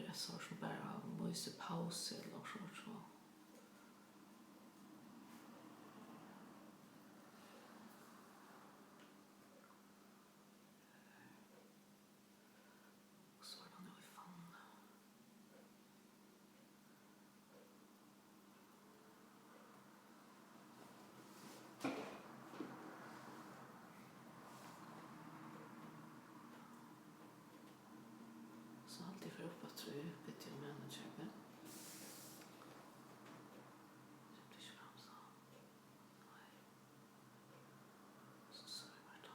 ett sår som bara måste paus eller något så. Så är det nu i famn. Så alltid för upp att tro vet jag med en köpa. Det blir fram så. Nej. Så är det då.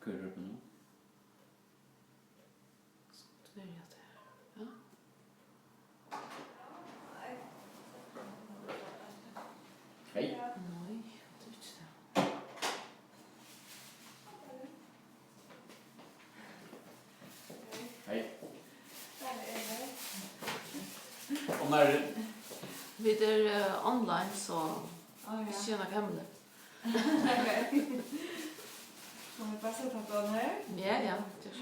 Kører du på nu? Det är det. Ja. Hej. Nej, det är inte det. Hej. Och när Vi är online så tjänar gamla. Kan vi bara sätta på den här? Ja, det är så.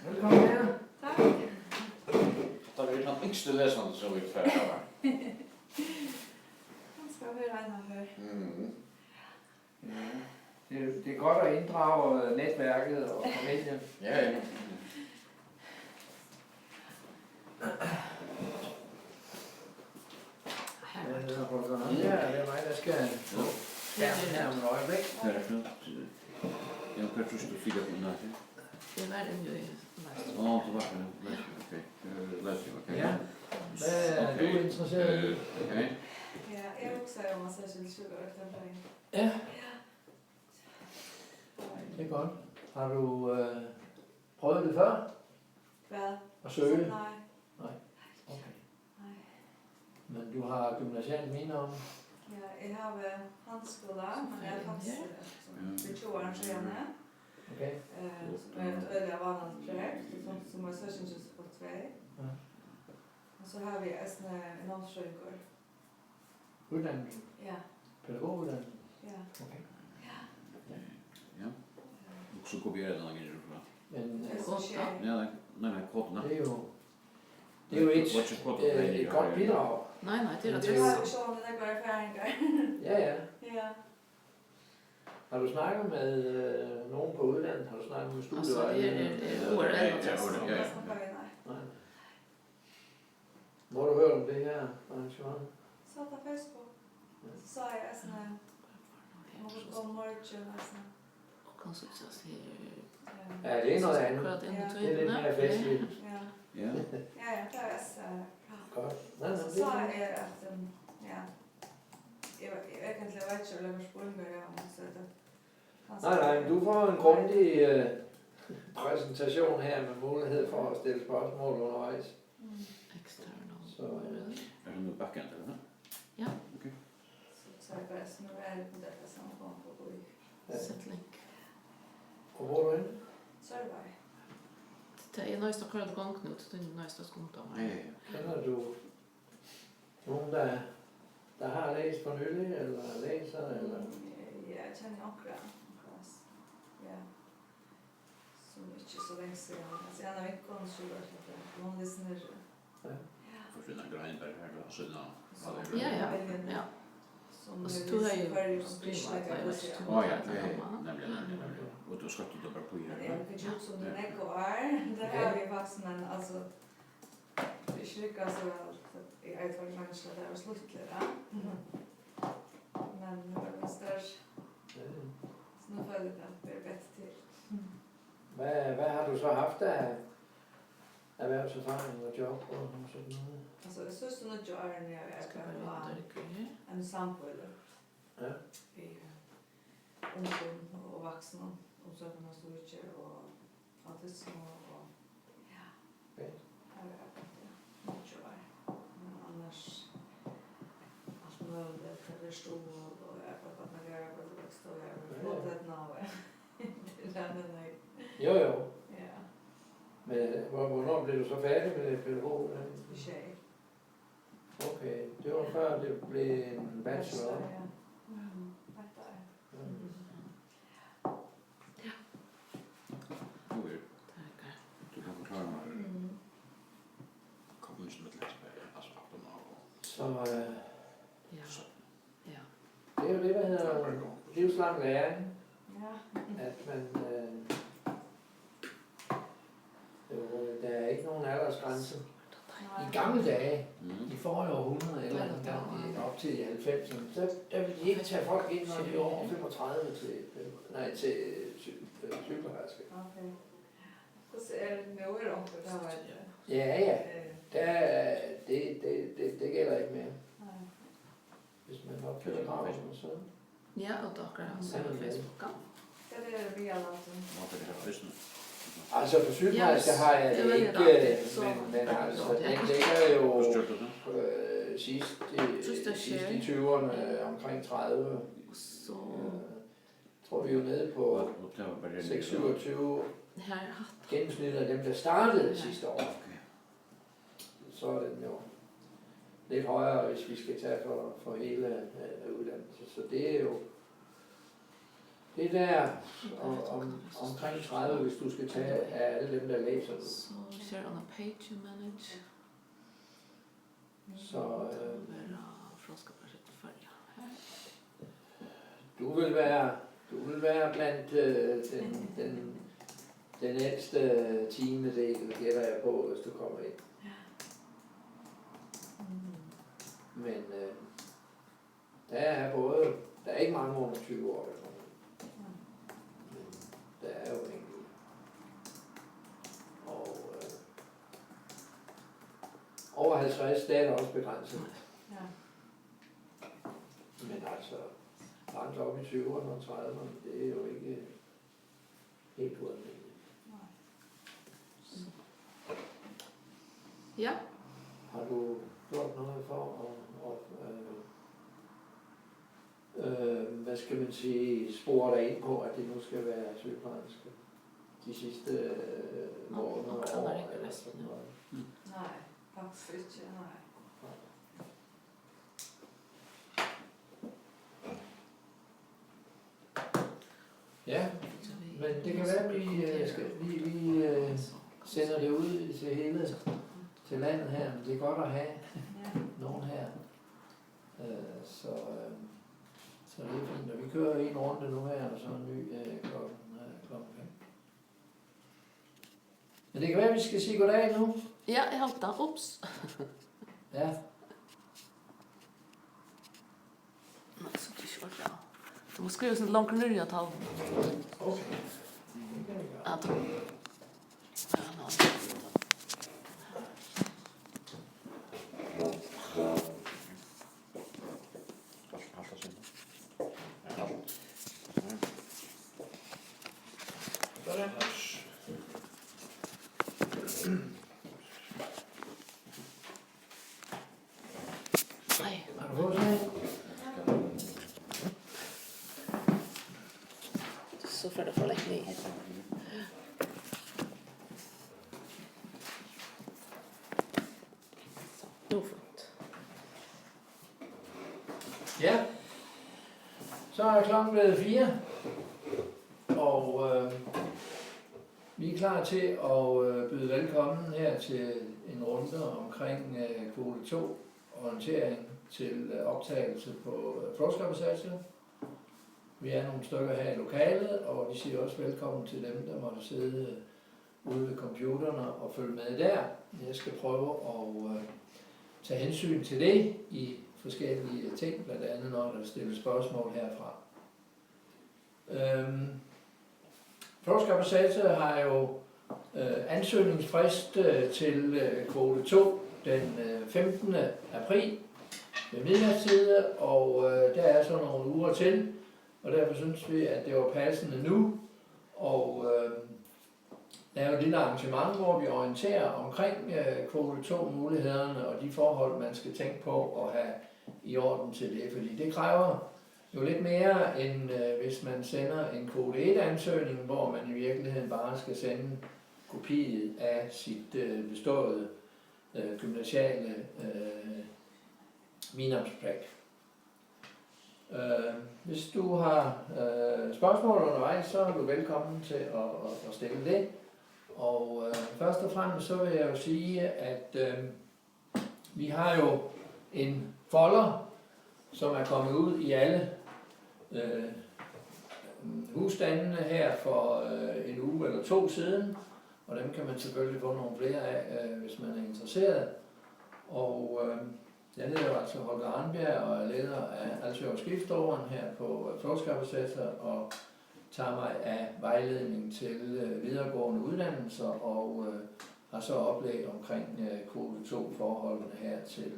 Velkommen her. Tack. tar vi den yngste läsaren så vi färdiga va? Han ska vi regna för. Det er godt at inddrage netværket og familien. Ja, ja. Jeg hedder Holger Nørgaard, og det er mig, der skal få skærmen her om et øjeblik. Det är fint. Jag kan just du fick på något. Det var det ju i Ja, så var det. Okej. Läs ju, okej. Ja, hvad er du interesseret i? Okej. Ja, jag är också en massa kylsugar efter mig. Ja, det er godt. Har du prøvet det før? Vad? At søge? Nej. Okay. Nej. Men du har gymnasialt minde om? Ja, jag har handskola, men jag har faktiskt för 2 år sedan. Okay. Som är ett öliga vanligt projekt, som är sessions på 2. Ja. Och så har vi en omsökor. Uddannelse? Ja. Pædagoguddannelse? Ja. Okay. Ja. Och så kopierar den grejen så. Men Ja, nej, koden. det er jo et godt bidrag. Nej, det är Du det. har ju sjån den där erfarenheter. Ja. Ja. Har du snakket med nogen på udlandet? Har du snakket med Alltså studievejledere? det är året Ja, eller ja, något. ja. Jag snackar ju nej. Nej. Hvor har du hørt om det her arrangement? Så på Facebook. Så sa jag såna något om morgon alltså. Och konsultationer. Ja, det er noget andet. Akkurat inn i Ja. Det er lidt mere festligt. Ja, Ja. ja, det er så bra. Godt. Nej, nej, Så det sa er jeg at, ja, jeg egentlig vet ikke om jeg var spørsmål om, så det... Nej, men du får en grundig præsentation her med mulighed for at stille spørgsmål undervejs. External. Så, Er det noget backend eller hvad? Ja. Okay. Så jeg bare sådan, hvad er det på dette sammenhånd på Gud? Ja. Set link. Og hvor er du henne? Så er det bare. Det er nøyest akkurat gang nu, det er nøyest at skumta. Ja, ja, ja. Kender du nogen, der har læst for nylig, eller læser, eller? Ja, jeg känner akkurat. Ja. Som ikke så länge siden. Altså, jeg har ikke kunnet så godt at det. Nogle listener. Ja. Försvinna Greinberg här då, Sydna. Ja, ja. Ja. Som Och så tog jag ju skriva skriva att jag är värst. Ja, ja, nämligen. Och då ska du bara på Men er. jag kan inte som det nekko är. Det har vi faktiskt, men alltså det är inte lika så att jag är ett fall människa där och slutligare. Men nu är det störst. Så nu följer det att det är bättre till. Hvad har du så haft af erhvervserfaring og job og sådan noget? Alltså det sista nu jag är när jag Ska är vara på vidare. en samtal Ja. i ungdom och vuxna och sådana saker och autism och ja. Okej. Här är det mycket var. Men annars allt möjligt för det stod och jag har fått när jag har växt och jag har fått ett nav. Det är den nej. Jo. Ja, Men hvornår blev du så færdig med pædagog? i tjej. Okay, det var før det blev en bachelor. Ja. Detta är. Nu är det. Tackar. Du kan förklara mig. Kommer som ett läsbär. Alltså appen och Så Ja. så. Ja. det er jo det, der hedder livslang læring. Ja. At man... der er ikke nogen aldersgrænse. I gamle dage, i forrige århundrede eller op til 90'erne, der ville de ikke tage folk ind, når de var over 35 til sygeplejerske. Okej. Så är det nu är det också det var det. Ja. Det gælder ikke mere. Nej. Hvis man opfylder kravene, så... Ja, och tackar han sig på Facebook. Det är vi alla som. Vad är det här lyssna? Altså på sygeplejerske har jeg det ikke, men altså den ligger jo Förstår du det? sidst i 20'erne omkring 30. Så Tror vi er jo nede på Och det var bara 6-27 här har haft gennemsnit af dem, der startede sidste år. Okej. Så er den jo lidt højere, hvis vi skal tage for hele uddannelsen. Så det er jo det der omkring 30, hvis du skal tage af alle dem, der læser det. så share on a page you manage. Så Vera frågeprojekt följa här. du vil være blandt den ældste tiendedel, gætter jeg på, hvis du kommer ind. Men der er ikke mange under 20 år, der kommer ind. Men der er jo enkelt. Og over 50, der er der også begrænset. Ja. Men altså, langt op i 20'erne og 30'erne, det er jo ikke helt ualmindeligt. Ja, Har du gjort noget for hvad skal man sige, spore dig ind på, at det nu skal være sygeplejerske de sidste måneder og år? Eller sådan noget? Nej, faktiskt inte. Nej. Ja, men det kan være, at vi sender det ud til landet her, men det er godt at have nogen her. Så det er fint, og vi kører en runde nu her, og så en ny klokken 5. Men det kan være, at vi skal sige goddag nu. ja, jag halta. Oops. Ja. Nej, så det är svårt. Du skriver sådan långt ned i tal. Okay. Ja, då. Ja, nå. Alt og sådan. Ja, alt. Sådan. Nej, Har du fået sådan en? så får det for længe ned. Så, nu er fint. Ja. Så er klokken blevet 4. Og vi er klar til at byde velkommen her til en runde omkring kvote 2 orientering til optagelse på forskerbesatser. Vi er nogle stykker her i lokalet, og vi siger også velkommen til dem, der måtte sidde ude ved computerne og følge med der. Jeg skal prøve at tage hensyn til det i forskellige ting, blandt andet når der stilles spørgsmål herfra. Forskerbesatser har jo ansøgningsfrist til kvote 2 den 15. april ved midnatstid, og der er så nogle uger til, og derfor synes vi, at det var passende nu og lave et lille arrangement, hvor vi orienterer omkring kvote 2-mulighederne og de forhold, man skal tænke på at have i orden til det, fordi det kræver jo lidt mere, end hvis man sender en kvote 1-ansøgning, hvor man i virkeligheden bare skal sende kopiet af sit beståede gymnasiale minimumspræg. Hvis du har spørgsmål undervejs, så er du velkommen til at stille det. Og først og fremmest så vil jeg jo sige, at vi har jo en folder, som er kommet ud i alle husstandene her for en uge eller 2 siden, og dem kan man selvfølgelig få nogle flere af, hvis man er interesseret. Og jeg hedder jo altså Holger Arnbjerg og er leder af Alsø Skifteåren her på forskerbesatser og tager mig af vejledning til videregående uddannelser og har så oplæg omkring kvote 2-forholdene her til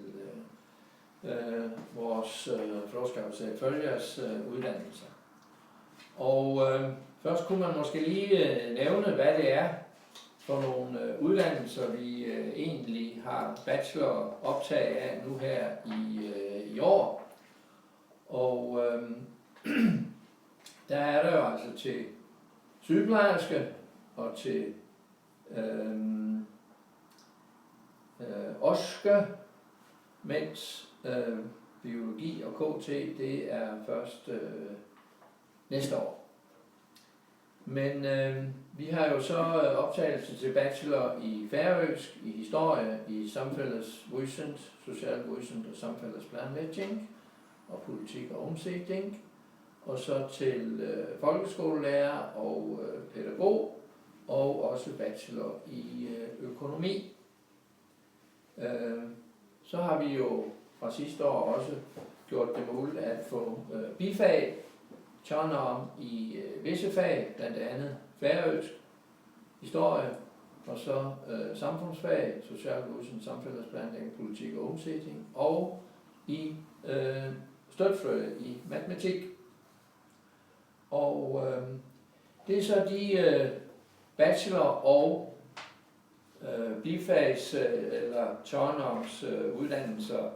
vores forskerbesat følgers uddannelser. Og først kunne man måske lige nævne, hvad det er for nogle uddannelser, vi egentlig har bacheloroptag af nu her i år. Og der er der jo altså til sygeplejerske og til OSKE, mens biologi og KT, det er først næste år. Men vi har jo så optagelse til bachelor i færøsk, i historie, i samfällighetsvísindi, socialvísindi og samfälligsplanlægning og politik og omsætning, og så til folkeskolelærer og pædagog, og også bachelor i økonomi. Så har vi jo fra sidste år også gjort det muligt at få bifag, tjørner i visse fag, blandt andet færøsk, historie, og så samfundsfag, socialvísindi, samfälligsplanlægning, politik og omsætning, og i støtfrø i matematik. Og det er så de bachelor- og bifags eller tjørners uddannelser,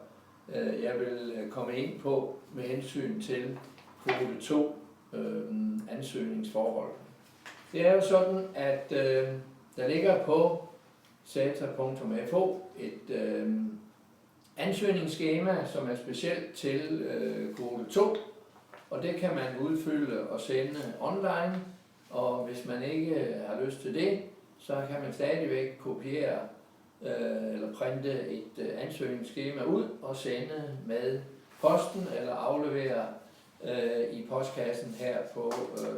jeg vil komme ind på med hensyn til kvote 2 ansøgningsforhold. Det er jo sådan, at der ligger på sata.fo et ansøgningsskema, som er specielt til kvote 2, og det kan man udfylde og sende online, og hvis man ikke har lyst til det, så kan man stadigvæk kopiere eller printe et ansøgningsskema ud og sende med posten eller aflevere i postkassen her på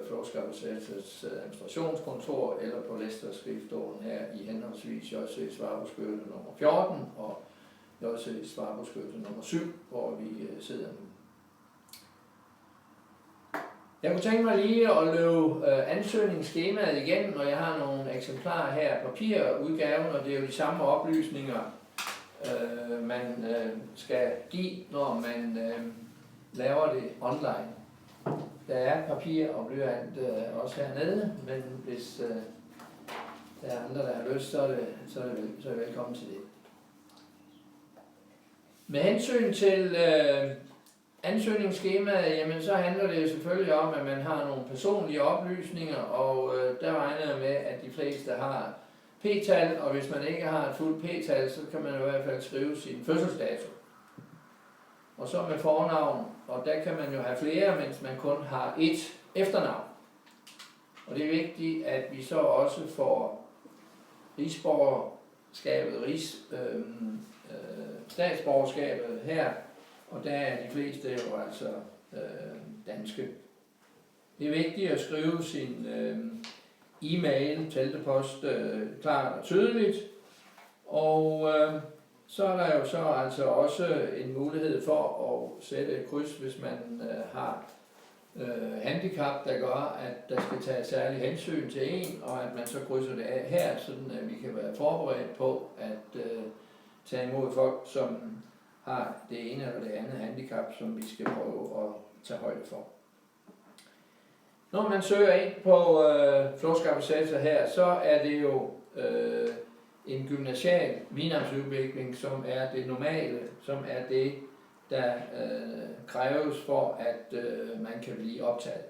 forskerbesatsets administrationskontor eller på Læster Skriftåren her i henholdsvis J.C. Svarbosgøte nummer 14 og J.C. Svarbosgøte nummer 7, hvor vi sidder nu. Jeg kunne tænke mig lige at løbe ansøgningsskemaet igen, og jeg har nogle eksemplarer her af papirudgaven, og det er jo de samme oplysninger, man skal give, når man laver det online. Der er papir og blyant også hernede, men hvis der er andre, der har lyst, så er det velkommen til det. Med hensyn til ansøgningsskemaet, jamen så handler det selvfølgelig om, at man har nogle personlige oplysninger, og der regner jeg med, at de fleste har p-tal, og hvis man ikke har et fuldt p-tal, så kan man i hvert fald skrive sin fødselsdato. Og så med fornavn, og der kan man jo have flere, mens man kun har ét efternavn. Og det er vigtigt, at vi så også får statsborgerskabet her, og der er de fleste jo altså danske. Det er vigtigt at skrive sin e-mail, teltepost klart og tydeligt, og så er der jo så altså også en mulighed for at sætte et kryds, hvis man har handicap, der gør, at der skal tage særlig hensyn til en, og at man så krydser det af her, sådan at vi kan være forberedt på at tage imod folk, som har det ene eller det andet handicap, som vi skal prøve at tage højde for. Når man søger ind på flåtskabsatser her, så er det jo en gymnasial minimumsudvikling, som er det normale, som er det, der kræves for, at man kan blive optaget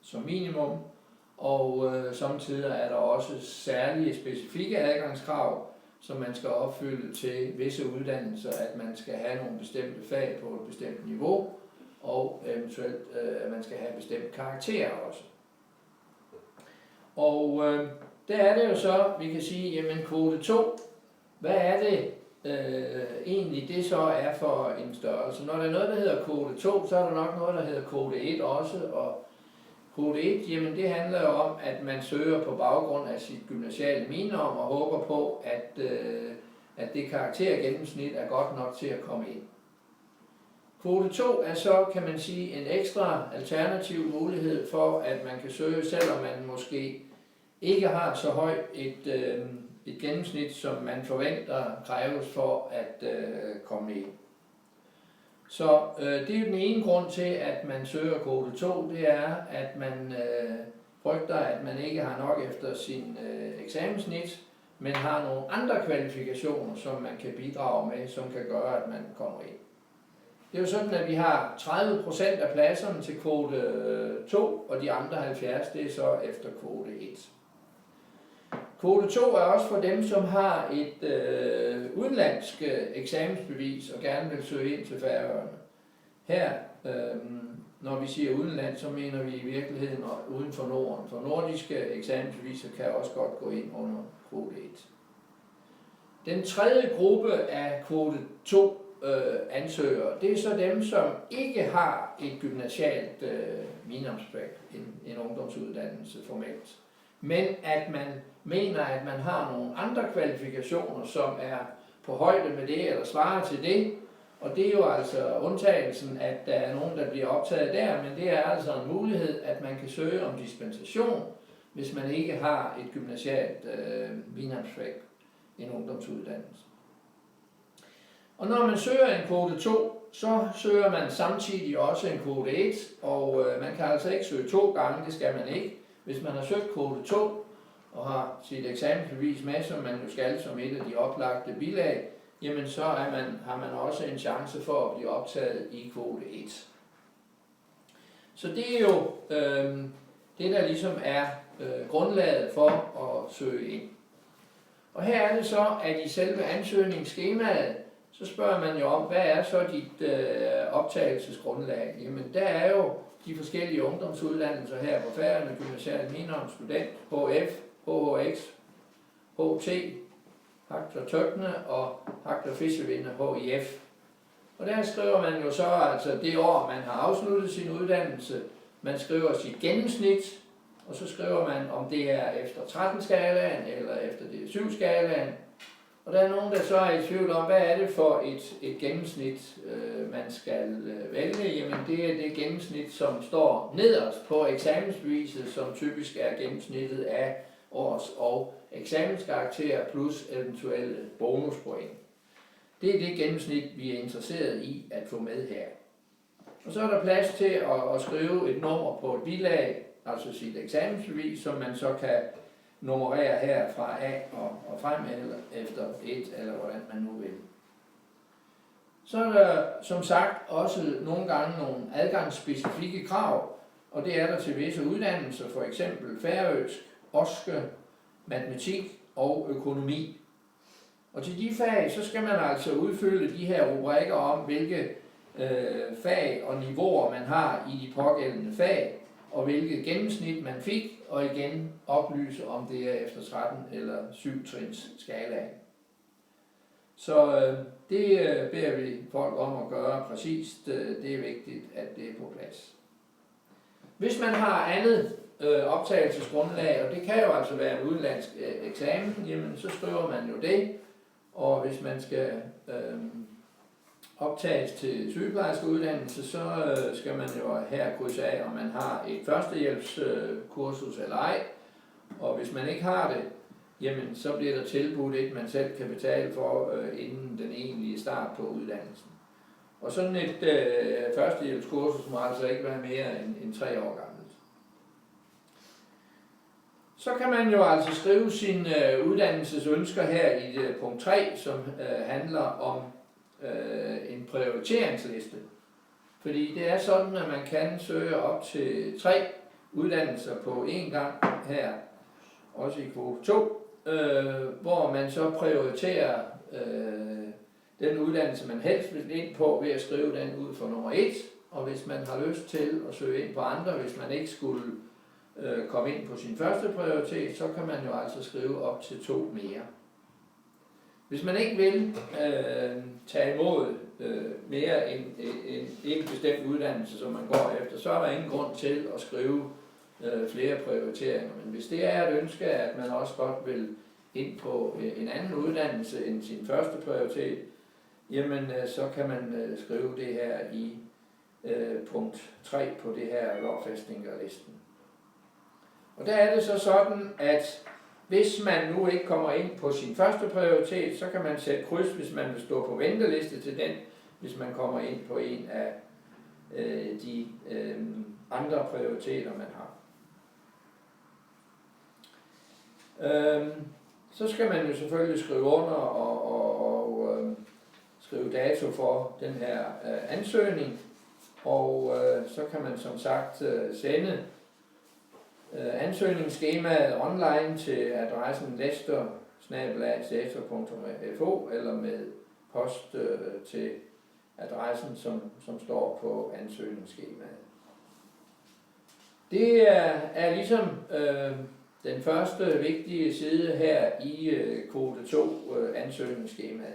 som minimum. Og samtidig er der også særlige specifikke adgangskrav, som man skal opfylde til visse uddannelser, at man skal have nogle bestemte fag på et bestemt niveau, og eventuelt at man skal have bestemt karakter også. Og der er det jo så, vi kan sige, jamen kvote 2, hvad er det egentlig det så er for en størrelse? Når der er noget, der hedder kvote 2, så er der nok noget, der hedder kvote 1 også, og kvote 1, jamen det handler jo om, at man søger på baggrund af sit gymnasiale minimum og håber på, at det karaktergennemsnit er godt nok til at komme ind. Kvote 2 er så, kan man sige, en ekstra alternativ mulighed for, at man kan søge, selvom man måske ikke har så højt et gennemsnit, som man forventer kræves for at komme ind. Så det er den ene grund til, at man søger kvote 2, det er, at man frygter, at man ikke har nok efter sin eksamensnit, men har nogle andre kvalifikationer, som man kan bidrage med, som kan gøre, at man kommer ind. Det er jo sådan, at vi har 30% af pladserne til kvote 2, og de andre 70, det er så efter kvote 1. Kvote 2 er også for dem, som har et udenlandsk eksamensbevis og gerne vil søge ind til Færøerne. Her, når vi siger udenland, så mener vi i virkeligheden uden for Norden. For nordiske eksamensbeviser kan også godt gå ind under kvote 1. Den tredje gruppe af kvote 2 ansøgere, det er så dem, som ikke har et gymnasialt minimumsfag, en ungdomsuddannelse formelt. Men at man mener, at man har nogle andre kvalifikationer, som er på højde med det, eller svarer til det. Og det er jo altså undtagelsen, at der er nogen, der bliver optaget der, men det er altså en mulighed, at man kan søge om dispensation, hvis man ikke har et gymnasialt minimumsfag, en ungdomsuddannelse. Og når man søger en kvote 2, så søger man samtidig også en kvote 1, og man kan altså ikke søge 2 gange, det skal man ikke. Hvis man har søgt kvote 2 og har sit eksamensbevis med, som man jo skal som et af de oplagte bilag, jamen så har man også en chance for at blive optaget i kvote 1. Så det er jo det, der ligesom er grundlaget for at søge ind. Og her er det så, at i selve ansøgningsskemaet, så spørger man jo om, hvad er så dit optagelsesgrundlag? Jamen der er jo de forskellige ungdomsuddannelser her på Færøerne, gymnasialt minimum, student, HF, HHX, HT, Hakler Tøkne og Hakler Fiskevinde, HIF. Og der skriver man jo så altså det år, man har afsluttet sin uddannelse, man skriver sit gennemsnit, og så skriver man, om det er efter 13-skalaen eller efter det 7-skalaen, Og der er nogen, der så er i tvivl om, hvad er det for et gennemsnit, man skal vælge. Jamen det er det gennemsnit, som står nederst på eksamensbeviset, som typisk er gennemsnittet af års- og eksamenskarakterer plus eventuelle bonuspoint. Det er det gennemsnit, vi er interesseret i at få med her. Og så er der plads til at skrive et nummer på et bilag, altså sit eksamensbevis, som man så kan nummerere her fra A og frem eller efter 1, eller hvordan man nu vil. Så er der som sagt også nogle gange nogle adgangsspecifikke krav, og det er der til visse uddannelser, for eksempel færøsk, oske, matematik og økonomi. Og til de fag, så skal man altså udfylde de her rubrikker om, hvilke fag og niveauer man har i de pågældende fag, og hvilket gennemsnit man fik, og igen oplyse om det er efter 13 eller 7 trins skala. Så det beder vi folk om at gøre præcist. Det er vigtigt, at det er på plads. Hvis man har andet optagelsesgrundlag, og det kan jo altså være en udenlandsk eksamen, jamen så skriver man jo det. Og hvis man skal optages til sygeplejerskeuddannelse, så skal man jo her krydse af, om man har et førstehjælpskursus eller ej. Og hvis man ikke har det, jamen så bliver der tilbudt et, man selv kan betale for inden den egentlige start på uddannelsen. Og sådan et førstehjælpskursus må altså ikke være mere end 3 år gammelt. Så kan man jo altså skrive sine uddannelsesønsker her i punkt 3, som handler om en prioriteringsliste. Fordi det er sådan, at man kan søge op til 3 uddannelser på én gang her, også i kvote 2, hvor man så prioriterer den uddannelse, man helst vil ind på, ved at skrive den ud for nummer 1. Og hvis man har lyst til at søge ind på andre, hvis man ikke skulle komme ind på sin første prioritet, så kan man jo altså skrive op til 2 mere. Hvis man ikke vil tage imod mere end en bestemt uddannelse, som man går efter, så er der ingen grund til at skrive flere prioriteringer. Men hvis det er et ønske, at man også godt vil ind på en anden uddannelse end sin første prioritet, jamen så kan man skrive det her i punkt 3 på det her lovfæstning af listen. Og der er det så sådan, at hvis man nu ikke kommer ind på sin første prioritet, så kan man sætte kryds, hvis man vil stå på venteliste til den, hvis man kommer ind på en af de andre prioriteter, man har. Så skal man jo selvfølgelig skrive under og skrive dato for den her ansøgning, og så kan man som sagt sende ansøgningsskemaet online til adressen lester@stator.fo eller med post til adressen, som står på ansøgningsskemaet. Det er ligesom den første vigtige side her i kvote 2 ansøgningsskemaet.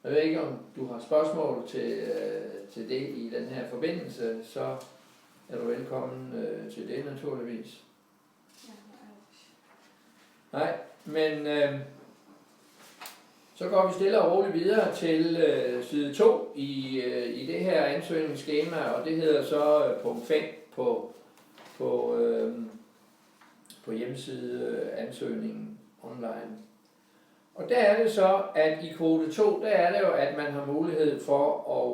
Jeg ved ikke, om du har spørgsmål til det i den her forbindelse, så er du velkommen til det naturligvis. Nej, men så går vi stille og roligt videre til side 2 i det her ansøgningsskema, og det hedder så punkt 5 på hjemmeside ansøgningen online. Og der er det så, at i kvote 2, der er det jo, at man har mulighed for at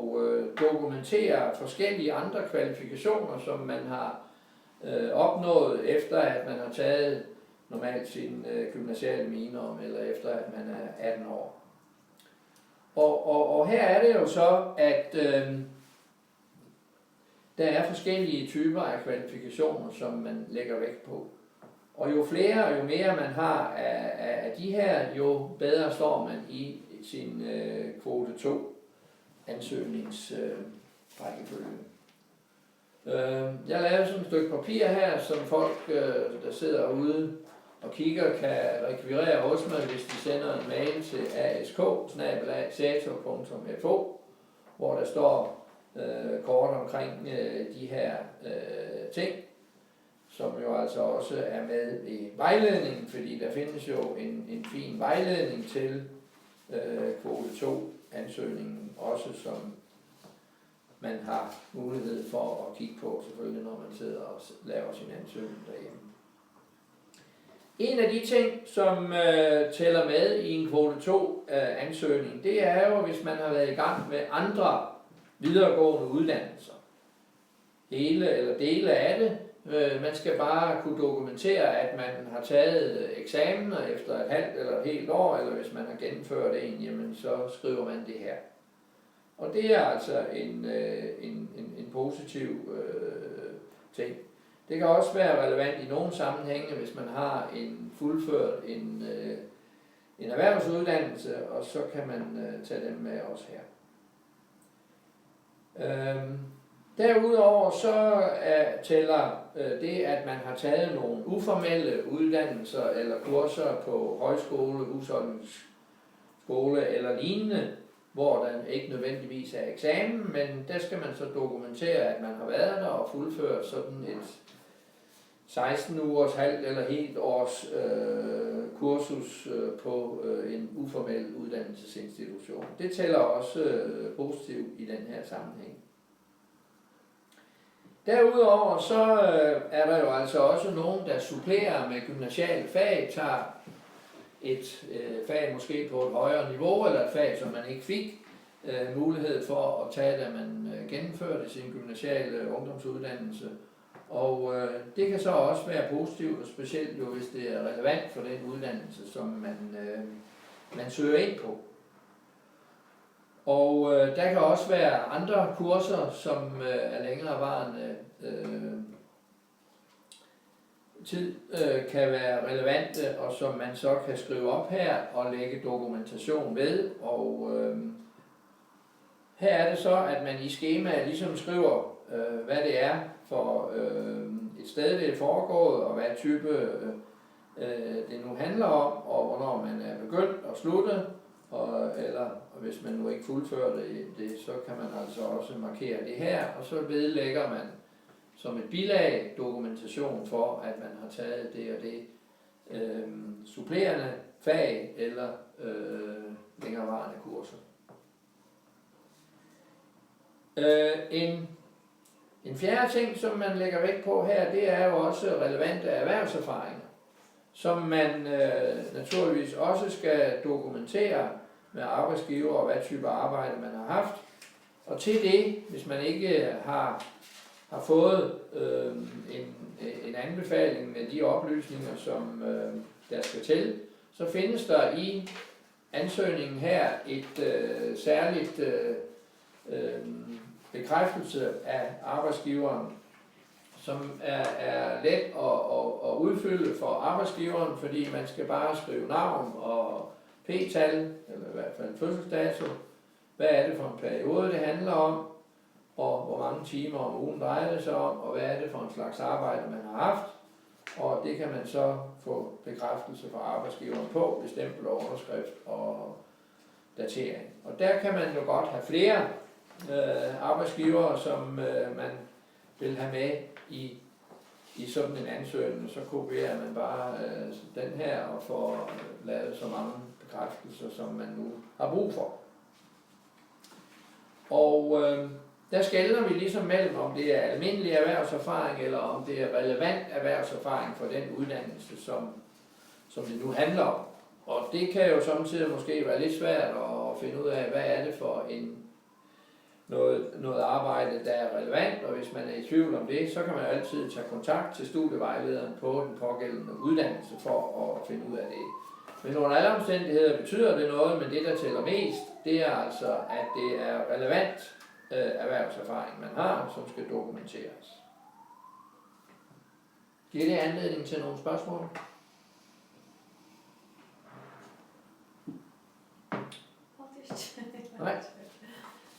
dokumentere forskellige andre kvalifikationer, som man har opnået efter, at man har taget normalt sin gymnasiale minimum, eller efter, at man er 18 år. Og her er det jo så, at der er forskellige typer af kvalifikationer, som man lægger vægt på. Og jo flere og jo mere man har af de her, jo bedre står man i sin kvote 2 ansøgningsrækkefølge. Jeg lavede sådan et stykke papir her, som folk, der sidder ude og kigger, kan rekvirere hos mig, hvis de sender en mail til ask@sator.fo, hvor der står kort omkring de her ting. som jo altså også er med i vejledningen, fordi der findes jo en fin vejledning til kvote 2 ansøgningen, også som man har mulighed for at kigge på, selvfølgelig når man sidder og laver sin ansøgning derhjemme. En af de ting, som tæller med i en kvote 2 ansøgning, det er jo, hvis man har været i gang med andre videregående uddannelser. Hele eller dele af det. Man skal bare kunne dokumentere, at man har taget eksamener efter et halvt eller et helt år, eller hvis man har gennemført en, jamen så skriver man det her. Og det er altså en positiv ting. Det kan også være relevant i nogle sammenhænge, hvis man har fuldført en erhvervsuddannelse, og så kan man tage dem med også her. Derudover så tæller det, at man har taget nogle uformelle uddannelser eller kurser på højskole, husholdningsskole eller lignende, hvor der ikke nødvendigvis er eksamen, men der skal man så dokumentere, at man har været der og fuldført sådan et 16 ugers, halvt eller helt års kursus på en uformel uddannelsesinstitution. Det tæller også positivt i den her sammenhæng. Derudover så er der jo altså også nogen, der supplerer med gymnasiale fag, tager et fag måske på et højere niveau, eller et fag, som man ikke fik mulighed for at tage, da man gennemførte sin gymnasiale ungdomsuddannelse. Og det kan så også være positivt, og specielt jo, hvis det er relevant for den uddannelse, som man søger ind på. Og der kan også være andre kurser, som er længerevarende tid kan være relevante, og som man så kan skrive op her og lægge dokumentation ved. Og her er det så, at man i skemaet ligesom skriver, hvad det er for et sted, det er foregået, og hvad type det nu handler om, og hvornår man er begyndt og sluttet. Eller hvis man nu ikke fuldfører det, så kan man altså også markere det her, og så vedlægger man som et bilag dokumentation for, at man har taget det og det supplerende fag eller længerevarende kurser. En fjerde ting, som man lægger vægt på her, det er jo også relevante erhvervserfaringer, som man naturligvis også skal dokumentere med arbejdsgiver og hvad type arbejde man har haft. Og til det, hvis man ikke har fået en anbefaling med de oplysninger, som der skal til, så findes der i ansøgningen her et særligt bekræftelse af arbejdsgiveren, som er let at udfylde for arbejdsgiveren, fordi man skal bare skrive navn og p-tal, eller i hvert fald fødselsdato, hvad er det for en periode det handler om, og hvor mange timer om ugen drejer det sig om, og hvad er det for en slags arbejde man har haft, og det kan man så få bekræftelse fra arbejdsgiveren på, ved stempel og underskrift og datering. Og der kan man jo godt have flere arbejdsgivere, som man vil have med i sådan en ansøgning, så kopierer man bare den her og får lavet så mange bekræftelser, som man nu har brug for. Og der skelner vi ligesom mellem, om det er almindelig erhvervserfaring, eller om det er relevant erhvervserfaring for den uddannelse, som det nu handler om. Og det kan jo samtidig måske være lidt svært at finde ud af, hvad er det for noget arbejde, der er relevant, og hvis man er i tvivl om det, så kan man jo altid tage kontakt til studievejlederen på den pågældende uddannelse for at finde ud af det. Men under alle omstændigheder betyder det noget, men det, der tæller mest, det er altså, at det er relevant erhvervserfaring, man har, som skal dokumenteres. Giver det anledning til nogle spørgsmål? Nej.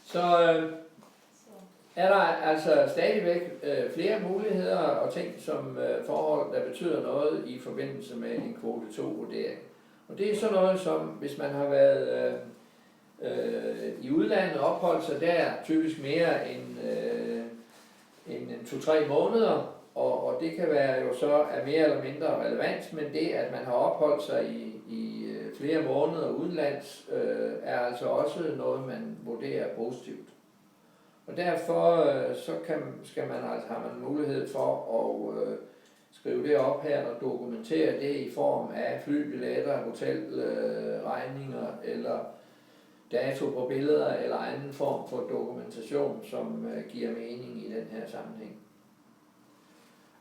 Så er der altså stadigvæk flere muligheder og ting som forhold, der betyder noget i forbindelse med en kvote 2-vurdering. Og det er sådan noget som, hvis man har været i udlandet og opholdt sig der typisk mere end 2-3 måneder, og det kan være jo så af mere eller mindre relevans, men det, at man har opholdt sig i flere måneder udenlands, er altså også noget, man vurderer positivt. Og derfor har man mulighed for at skrive det op her og dokumentere det i form af flybilletter, hotelregninger eller dato på billeder eller anden form for dokumentation, som giver mening i den her sammenhæng.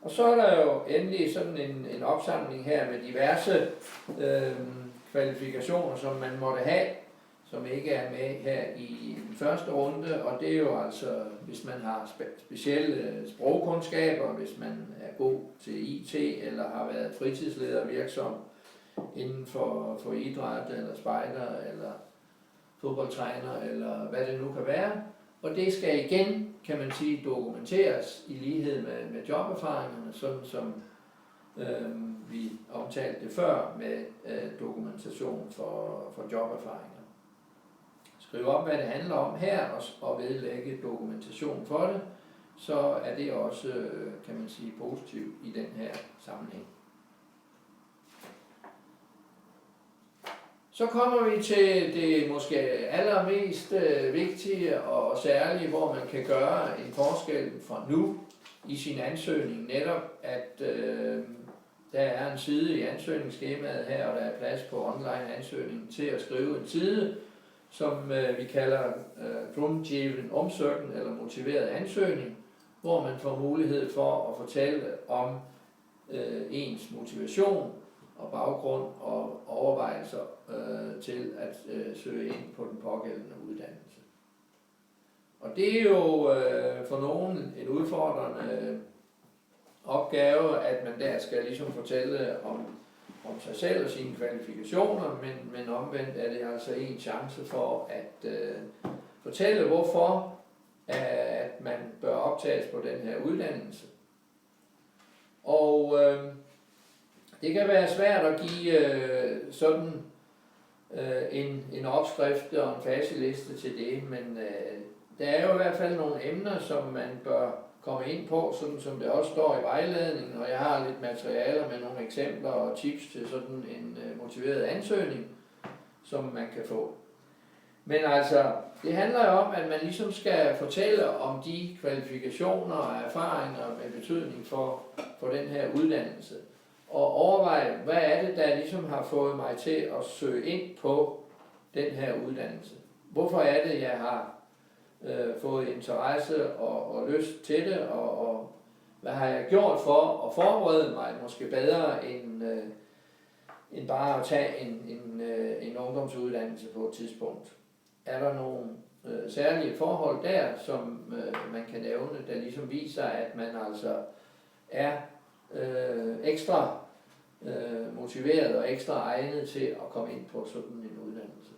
Og så er der jo endelig sådan en opsamling her med diverse kvalifikationer, som man måtte have, som ikke er med her i den første runde, og det er jo altså, hvis man har specielle sprogkundskaber, hvis man er god til IT, eller har været fritidsleder virksom inden for idræt, eller spejder, eller fodboldtræner, eller hvad det nu kan være. Og det skal igen, kan man sige, dokumenteres i lighed med joberfaringerne, sådan som vi omtalte det før med dokumentation for joberfaringer. Skriv op, hvad det handler om her, og vedlægge dokumentation for det, så er det også, kan man sige, positivt i den her sammenhæng. Så kommer vi til det måske allermest vigtige og særlige, hvor man kan gøre en forskel fra nu i sin ansøgning. Netop, at der er en side i ansøgningsskemaet her, og der er plads på online ansøgning til at skrive en side, som vi kalder grundgiven omsøgning eller motiveret ansøgning, hvor man får mulighed for at fortælle om ens motivation og baggrund og overvejelser til at søge ind på den pågældende uddannelse. Og det er jo for nogen en udfordrende opgave, at man der skal ligesom fortælle om sig selv og sine kvalifikationer, men omvendt er det altså en chance for at fortælle, hvorfor at man bør optages på den her uddannelse. Og det kan være svært at give sådan en opskrift og en faseliste til det, men der er jo i hvert fald nogle emner, som man bør komme ind på, sådan som det også står i vejledningen, og jeg har lidt materialer med nogle eksempler og tips til sådan en motiveret ansøgning, som man kan få. Men altså, det handler jo om, at man ligesom skal fortælle om de kvalifikationer og erfaringer med betydning for den her uddannelse. Og overveje, hvad er det, der ligesom har fået mig til at søge ind på den her uddannelse. Hvorfor er det, jeg har fået interesse og lyst til det, og hvad har jeg gjort for at forberede mig måske bedre end bare at tage en ungdomsuddannelse på et tidspunkt. Er der nogle særlige forhold der, som man kan nævne, der ligesom viser, at man altså er ekstra motiveret og ekstra egnet til at komme ind på sådan en uddannelse.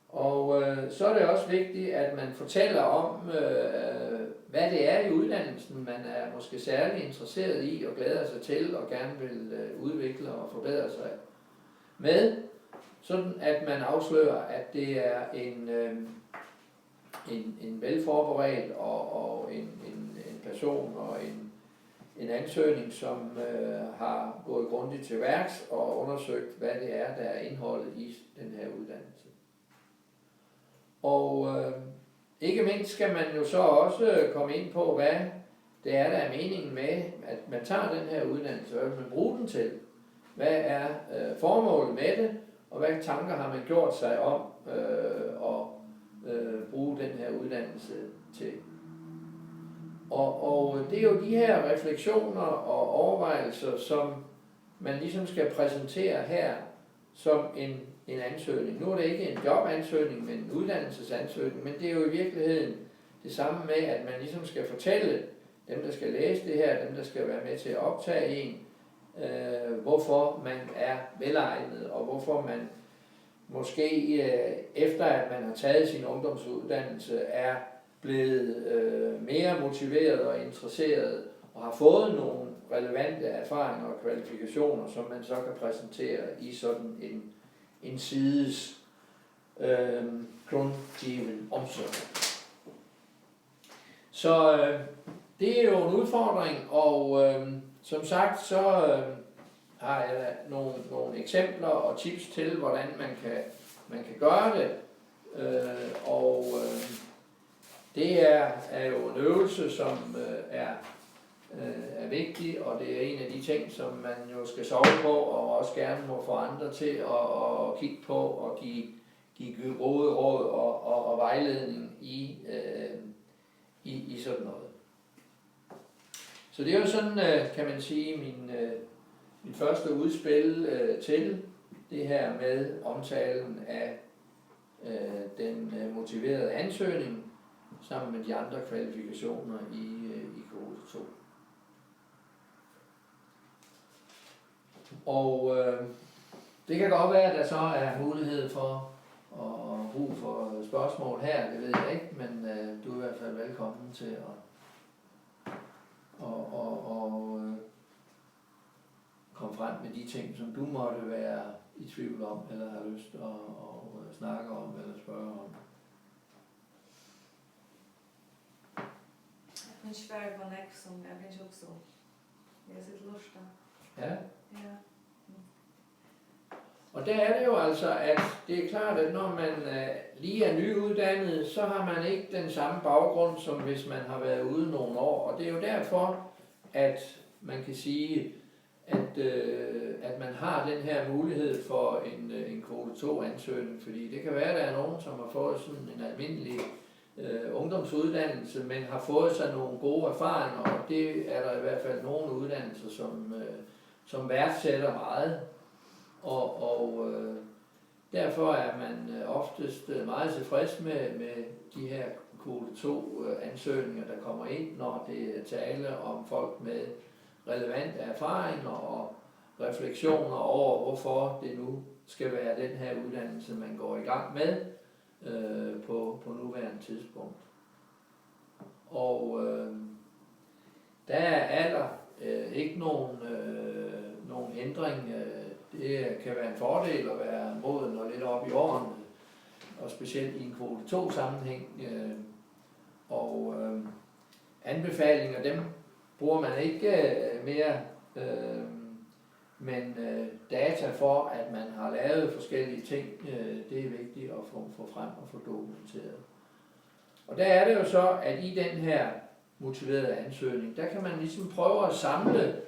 Og så er det også vigtigt, at man fortæller om, hvad det er i uddannelsen, man er måske særlig interesseret i og glæder sig til og gerne vil udvikle og forbedre sig med, sådan at man afslører, at det er en velforberedt og en person og en ansøgning, som har gået grundigt til værks og undersøgt, hvad det er, der er indholdet i den her uddannelse. Og ikke mindst skal man jo så også komme ind på, hvad det er, der er meningen med, at man tager den her uddannelse, hvad vil man bruge den til? Hvad er formålet med det, og hvad tanker har man gjort sig om at bruge den her uddannelse til? Og det er jo de her refleksioner og overvejelser, som man ligesom skal præsentere her som en ansøgning. Nu er det ikke en jobansøgning, men en uddannelsesansøgning, men det er jo i virkeligheden det samme med, at man ligesom skal fortælle dem, der skal læse det her, dem, der skal være med til at optage en, hvorfor man er velegnet, og hvorfor man måske efter at man har taget sin ungdomsuddannelse er blevet mere motiveret og interesseret og har fået nogle relevante erfaringer og kvalifikationer, som man så kan præsentere i sådan en sides grundgiven omsorg. Så det er jo en udfordring, og som sagt, så har jeg nogle eksempler og tips til, hvordan man kan gøre det. Det er jo en øvelse, som er vigtig, og det er en af de ting, som man jo skal sove på, og også gerne må få andre til at kigge på og give gode råd og vejledning i sådan noget. Så det er jo sådan, kan man sige, min første udspil til det her med omtalen af den motiverede ansøgning sammen med de andre kvalifikationer i kvote 2. Og det kan godt være, at der så er mulighed for og brug for spørgsmål her, det ved jeg ikke, men du er i hvert fald velkommen til at komme frem med de ting, som du måtte være i tvivl om, eller har lyst at snakke om, eller spørge om. Jeg finns färg på näck som jag finns också. Jag sitter lusta. Ja. Ja. Og der er det jo altså, at det er klart, at når man lige er nyuddannet, så har man ikke den samme baggrund, som hvis man har været ude nogle år. Og det er jo derfor, at man kan sige, at man har den her mulighed for en kvote 2 ansøgning. Fordi det kan være, at der er nogen, som har fået sådan en almindelig ungdomsuddannelse, men har fået sig nogle gode erfaringer, og det er der i hvert fald nogle uddannelser, som værdsætter meget. Og derfor er man oftest meget tilfreds med de her kvote 2 ansøgninger, der kommer ind, når det er tale om folk med relevante erfaringer og refleksioner over, hvorfor det nu skal være den her uddannelse, man går i gang med på nuværende tidspunkt. Og der er der ikke nogen ændring. Det kan være en fordel at være moden og lidt op i årene, og specielt i en kvote 2 sammenhæng. Anbefalinger, dem bruger man ikke mere, men data for, at man har lavet forskellige ting, det er vigtigt at få frem og få dokumenteret. Og der er det jo så, at i den her motiverede ansøgning, der kan man ligesom prøve at samle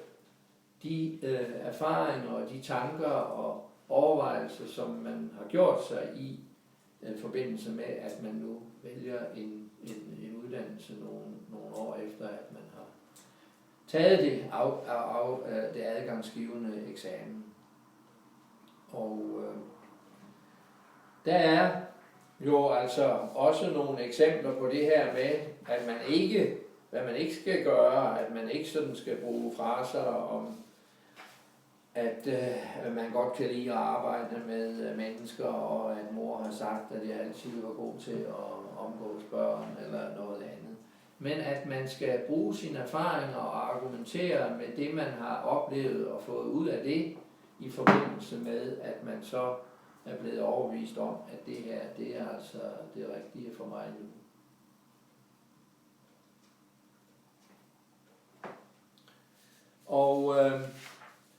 de erfaringer og de tanker og overvejelser, som man har gjort sig i forbindelse med, at man nu vælger en uddannelse nogle år efter, at man har taget det adgangsgivende eksamen. Og der er jo altså også nogle eksempler på det her med, at man ikke, hvad man ikke skal gøre, at man ikke sådan skal bruge fraser om, at man godt kan lide at arbejde med mennesker, og at mor har sagt, at jeg altid var god til at omgås børn eller noget andet. Men at man skal bruge sine erfaringer og argumentere med det, man har oplevet og fået ud af det, i forbindelse med, at man så er blevet overbevist om, at det her, det er altså det rigtige for mig nu. Og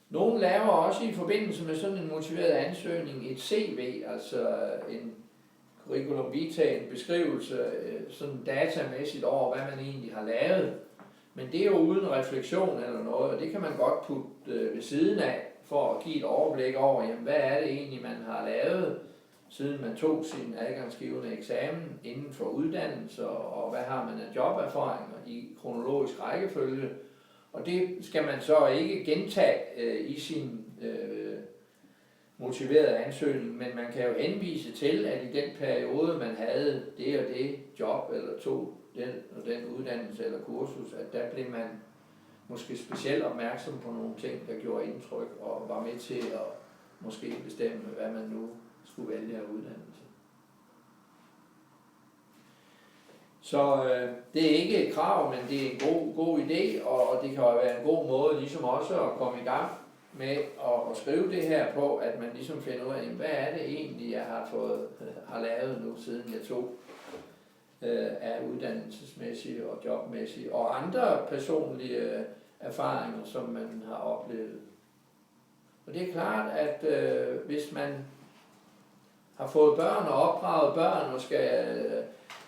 nogen laver også i forbindelse med sådan en motiveret ansøgning et CV, altså en curriculum vitae, en beskrivelse sådan datamæssigt over, hvad man egentlig har lavet. Men det er jo uden refleksion eller noget, og det kan man godt putte ved siden af, for at give et overblik over, jamen, hvad er det egentlig, man har lavet, siden man tog sin adgangsgivende eksamen inden for uddannelse, og hvad har man af joberfaringer i kronologisk rækkefølge. Og det skal man så ikke gentage i sin motiverede ansøgning, men man kan jo henvise til, at i den periode, man havde det og det job, eller tog den og den uddannelse eller kursus, at der blev man måske specielt opmærksom på nogle ting, der gjorde indtryk, og var med til at måske bestemme, hvad man nu skulle vælge af uddannelse. Så det er ikke et krav, men det er en god idé, og det kan jo være en god måde ligesom også at komme i gang med at skrive det her på, at man ligesom finder ud af, hvad er det egentlig, jeg har lavet nu, siden jeg tog af uddannelsesmæssige og jobmæssige og andre personlige erfaringer, som man har oplevet. Og det er klart, at hvis man har fået børn og opdraget børn og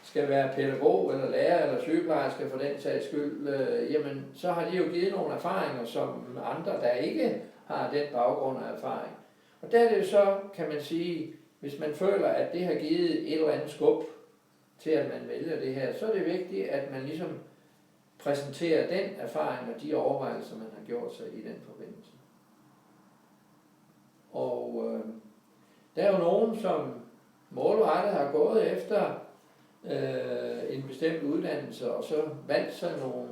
skal være pædagog eller lærer eller sygeplejerske for den sags skyld, jamen så har de jo givet nogle erfaringer, som andre, der ikke har den baggrund af erfaring. Og der er det jo så, kan man sige, hvis man føler, at det har givet et eller andet skub til, at man vælger det her, så er det vigtigt, at man ligesom præsenterer den erfaring og de overvejelser, man har gjort sig i den forbindelse. Og der er jo nogen, som målrettet har gået efter en bestemt uddannelse, og så valgt sig nogle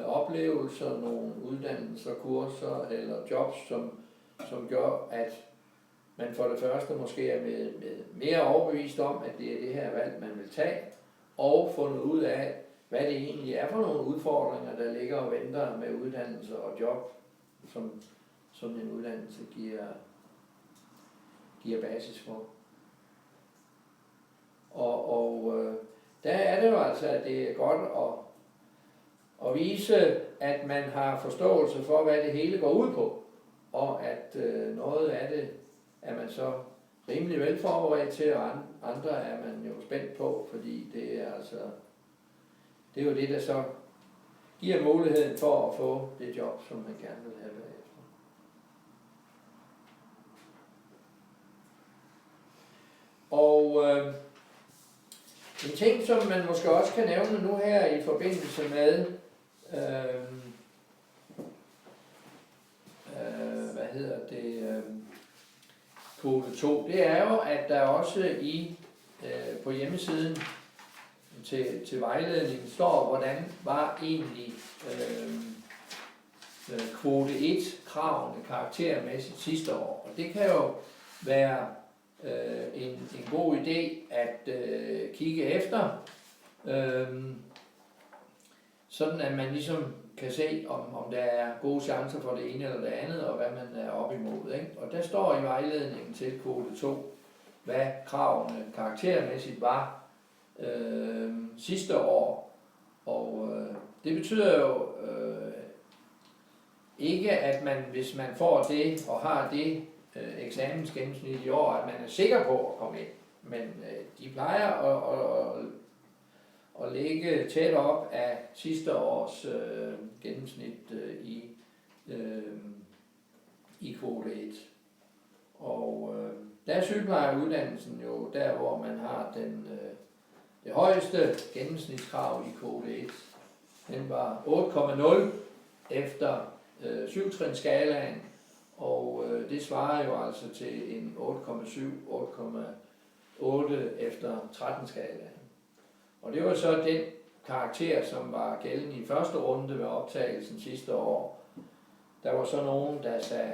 oplevelser, nogle uddannelser, kurser eller jobs, som gør, at man for det første måske er med mere overbevist om, at det er det her valg, man vil tage, og fundet ud af, hvad det egentlig er for nogle udfordringer, der ligger og venter med uddannelse og job, som en uddannelse giver basis for. Og der er det jo altså, at det er godt at vise, at man har forståelse for, hvad det hele går ud på, og at noget af det er man så rimelig velforberedt til, og andre er man jo spændt på, fordi det er jo det, der så giver muligheden for at få det job, som man gerne vil have bagefter. Og en ting, som man måske også kan nævne nu her i forbindelse med kvote 2, det er jo, at der også på hjemmesiden til vejledningen står, hvordan var egentlig kvote 1-kravene karaktermæssigt sidste år. Og det kan jo være en god idé at kigge efter, sådan at man ligesom kan se, om der er gode chancer for det ene eller det andet, og hvad man er op imod. Ikke? Og der står i vejledningen til kvote 2, hvad kravene karaktermæssigt var sidste år. Og det betyder jo ikke, at man, hvis man får det og har det eksamensgennemsnit i år, at man er sikker på at komme ind. Men de plejer at ligge tæt op af sidste års gennemsnit i kvote 1. Og der er sygeplejereuddannelsen jo der, hvor man har det højeste gennemsnitskrav i kvote 1. Den var 8,0 efter 7-trinsskalaen, og det svarer jo altså til en 8,8 efter 13-skalaen. Og det var så den karakter, som var gældende i første runde ved optagelsen sidste år. Der var så nogen, der sagde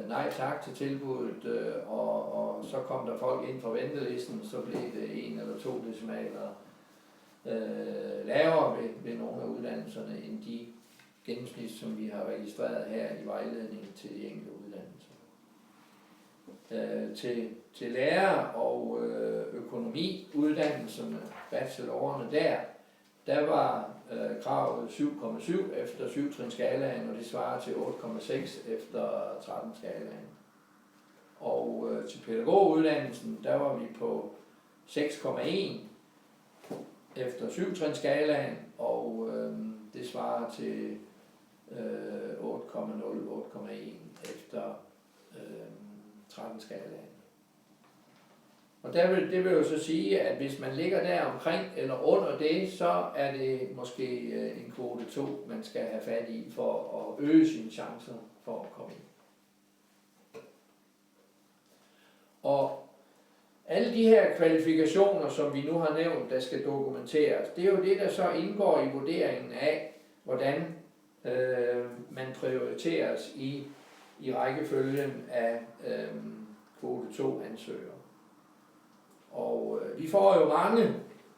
nej tak til tilbuddet, og så kom der folk ind fra ventelisten, så blev det 1 eller 2 decimaler lavere ved nogle af uddannelserne end de gennemsnit, som vi har registreret her i vejledningen til de enkelte uddannelser. Til lærer- og økonomiuddannelserne, bachelorårene der var kravet 7,7 efter 7-trinsskalaen, og det svarer til 8,6 efter 13-skalaen. Og til pædagoguddannelsen, der var vi på 6,1 efter 7-trinsskalaen, og det svarer til 8,0-8,1 efter 13-skalaen. Og det vil jo så sige, at hvis man ligger der omkring eller under det, så er det måske en kvote 2, man skal have fat i for at øge sine chancer for at komme ind. Og alle de her kvalifikationer, som vi nu har nævnt, der skal dokumenteres, det er jo det, der så indgår i vurderingen af, hvordan man prioriteres i rækkefølgen af kvote 2-ansøgere. Og vi får jo mange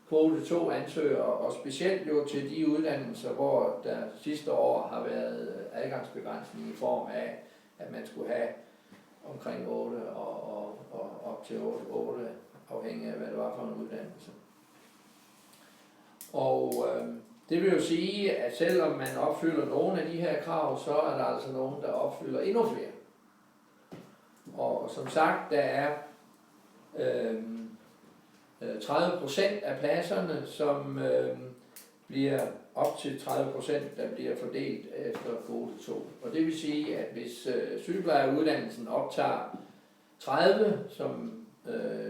kvote 2-ansøgere, og specielt jo til de uddannelser, hvor der sidste år har været adgangsbegrænsning i form af, at man skulle have omkring 8 og op til 8, afhængig af hvad det var for en uddannelse. Og det vil jo sige, at selvom man opfylder nogle af de her krav, så er der altså nogen, der opfylder endnu flere. Og som sagt, der er 30% af pladserne, som bliver op til 30%, der bliver fordelt efter kvote 2. Og det vil sige, at hvis sygeplejeruddannelsen optager 30, som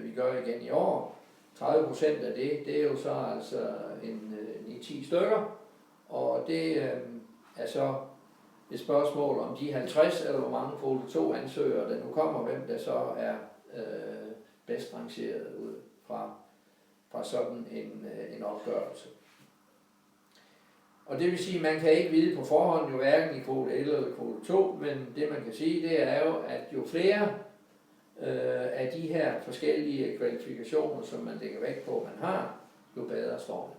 vi gør igen i år, 30% af det er jo så altså en 9-10 stykker, og det er så et spørgsmål om de 50 eller hvor mange kvote 2 ansøgere, der nu kommer, hvem der så er bedst rangeret ud fra sådan en opgørelse. Og det vil sige, at man kan ikke vide på forhånd jo hverken i kvote 1 eller kvote 2, men det man kan sige, det er jo, at jo flere af de her forskellige kvalifikationer, som man lægger vægt på, man har, jo bedre står man.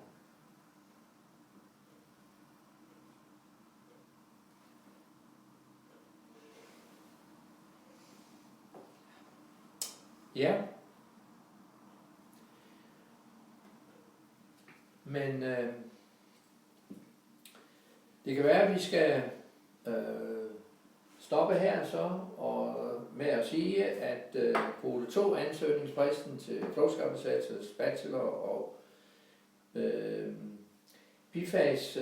Ja. Men det kan være, at vi skal stoppe her så, og med at sige, at kvote 2 ansøgningsfristen til flowskabelsatses bachelor og bifags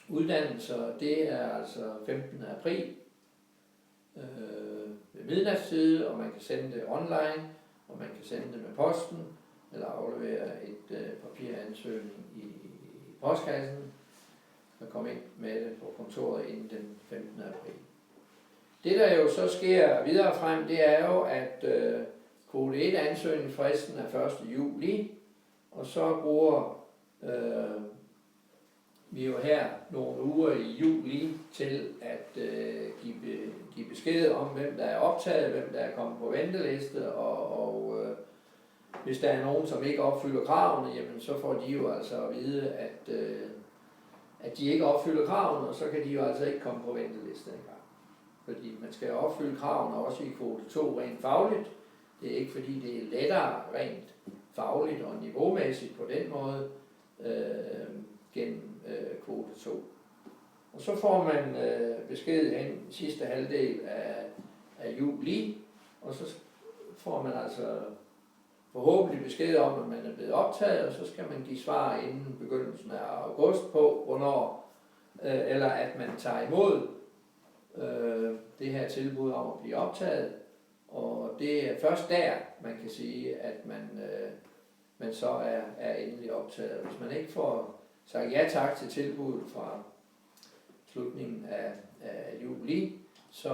uddannelser, det er altså 15. april ved midnatstid, og man kan sende det online, og man kan sende det med posten, eller aflevere et papiransøgning i postkassen, og komme ind med det på kontoret inden den 15. april. Det der jo så sker videre frem, det er jo, at kvote 1 ansøgningsfristen er 1. juli, og så bruger vi jo her nogle uger i juli til at give besked om, hvem der er optaget, hvem der er kommet på venteliste, og hvis der er nogen, som ikke opfylder kravene, jamen så får de jo altså at vide, at de ikke opfylder kravene, og så kan de jo altså ikke komme på venteliste engang. Fordi man skal opfylde kravene også i kvote 2 rent fagligt. Det er ikke fordi, det er lettere rent fagligt og niveaumæssigt på den måde gennem kvote 2. Og så får man besked hen sidste halvdel af juli, og så får man altså forhåbentlig besked om, at man er blevet optaget, og så skal man give svar inden begyndelsen af august på, hvornår, eller at man tager imod det her tilbud om at blive optaget. Og det er først der, man kan sige, at man så er endelig optaget. Hvis man ikke får sagt ja tak til tilbuddet fra slutningen af juli, så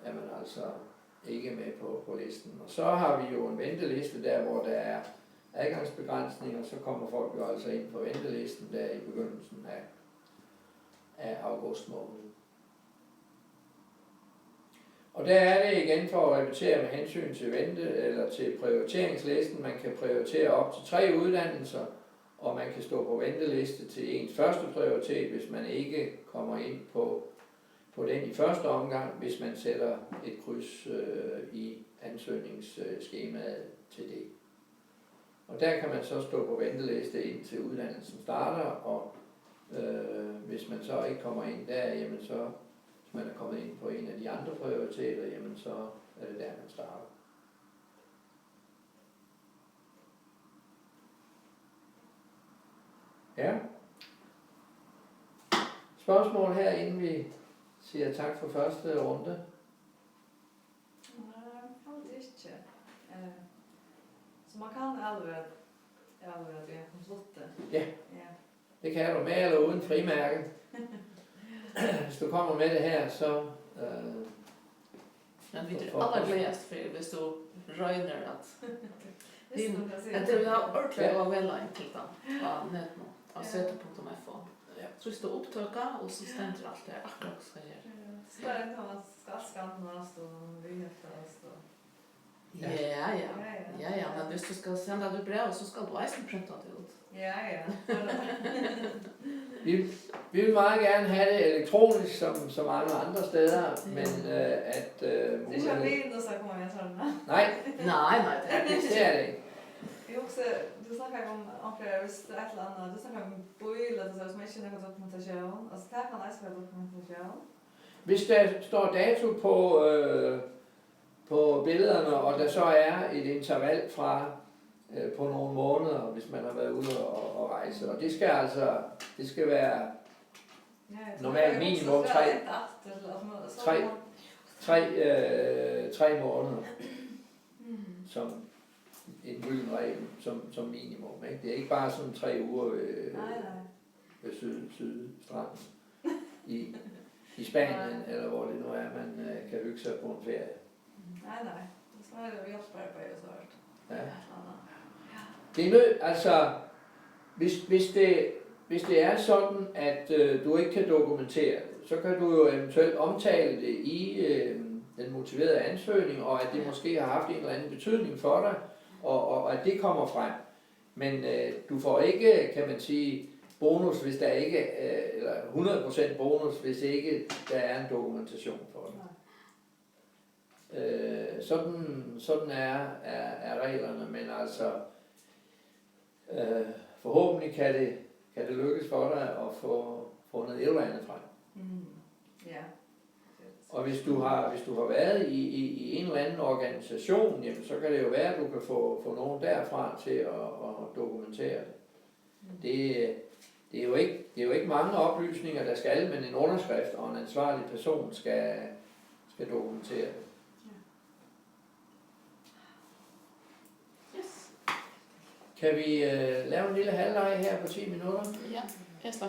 er man altså ikke med på listen. Og så har vi jo en venteliste der, hvor der er adgangsbegrænsninger, og så kommer folk jo altså ind på ventelisten der i begyndelsen af august måned. Og der er det igen for at repetere med hensyn til eller til prioriteringslisten. Man kan prioritere op til 3 uddannelser, og man kan stå på venteliste til ens første prioritet, hvis man ikke kommer ind på den i første omgang, hvis man sætter et kryds i ansøgningsskemaet til det. Og der kan man så stå på venteliste indtil uddannelsen starter, og hvis man så ikke kommer ind der, jamen så, hvis man er kommet ind på en af de andre prioriteter, jamen så er det der, man starter. Ja. Spørgsmål her, inden vi siger tak for første runde? Nej, faktisk ikke. Så man kan alveg det konsultet. Ja. Det kan du med eller uden frimærke. Hvis du kommer med det her, så... Men vi er allergledest for hvis du røyner at det har ordentlig å velge inn til den på nett nå, av seto.fo. Trykk du opptøka, og så stender alt det akkurat skal gjøre. Så det kan man skal skannast og vyhetast og... Ja, men hvis du skal sende det brev, så skal du eisen printe det ut. Ja. Vi vil meget gerne have det elektronisk, som mange andre steder, men at... Det er ikke alene, så kommer jeg sådan. Nej, Nej, det er det ikke. Vi også du snakker om, hvis det er et eller andet, du snakker om bøjl, altså som ikke er noget dokumentation, altså der kan også være dokumentation. Hvis der står dato på billederne, og der så er et interval fra på nogle måneder, hvis man har været ude og rejse, og det skal være normalt minimum 3 måneder, som en gylden regel, som minimum. Ikke? Det er ikke bare sådan 3 uger ved sydstranden i Spanien, eller hvor det nu er, man kan hygge sig på en ferie. Nej. Så er det jo også bare og så alt. Ja. Det er nødt, altså, hvis det er sådan, at du ikke kan dokumentere det, så kan du jo eventuelt omtale det i den motiverede ansøgning, og at det måske har haft en eller anden betydning for dig, og at det kommer frem. Men du får ikke, kan man sige, bonus, hvis der ikke, eller 100% bonus, hvis ikke der er en dokumentation for det. Sådan er reglerne, men altså forhåbentlig kan det lykkes for dig at få fundet et eller andet frem. Ja. Og hvis du har været i en eller anden organisation, jamen, så kan det jo være, at du kan få nogen derfra til at dokumentere det. Det er jo ikke mange oplysninger, der skal, men en underskrift og en ansvarlig person skal dokumentere det. Kan vi lave en lille halvleg her på 10 minutter? Ja, jeg slår